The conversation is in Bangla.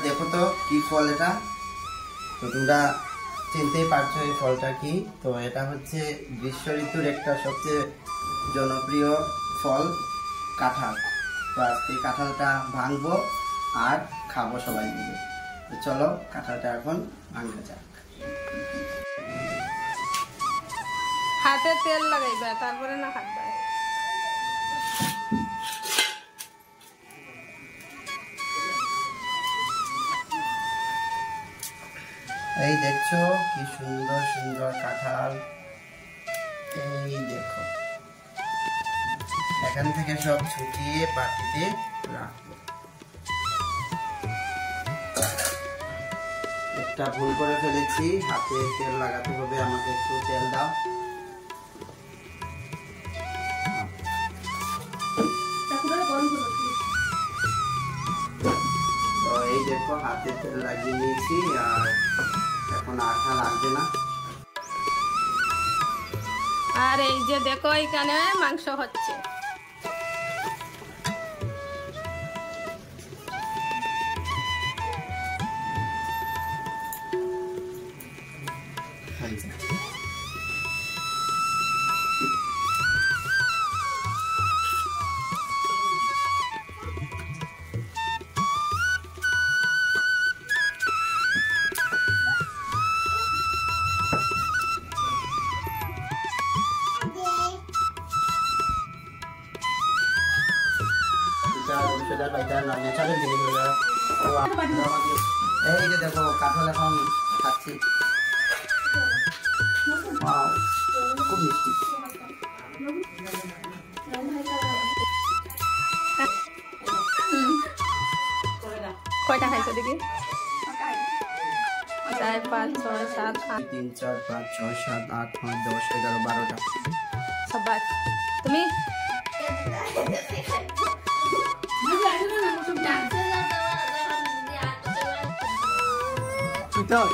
দেখো তো কি ফল এটা, তো তোমরা চিনতেই পারছো এই ফলটা কি। তো এটা হচ্ছে গ্রীষ্ম ঋতুর একটা সবচেয়ে জনপ্রিয় ফল কাঁঠাল। তো আজকে কাঁঠালটা ভাঙবো আর খাবো সবাই মিলে। তো চলো কাঁঠালটা এখন ভাঙা যাক। হাতে তেল লাগাইবা তারপরে না খাবা। এই দেখছো কি সুন্দর সুন্দর কাঁঠাল, এই দেখো। এখান থেকে সব ছুটিয়ে বাটিতে রাখবো। একটা ভুল করে ফেলেছি, হাতে তেল লাগাতে হবে, আমাকে একটু তেল দাও। তো এই দেখো হাতে তেল লাগিয়ে নিয়েছি, আর এখন আঠা লাগবে না। আর এই যে দেখো এখানে মাংস হচ্ছে। এই যে দেখো কাঁঠাল এখন খাচ্ছি, খুব মিষ্টি। কয়টা খাইছো দেখি? 4 5 6 7 8 3 4 5 6 7 8 9 10 11 12টা। সবাই তুমি Então,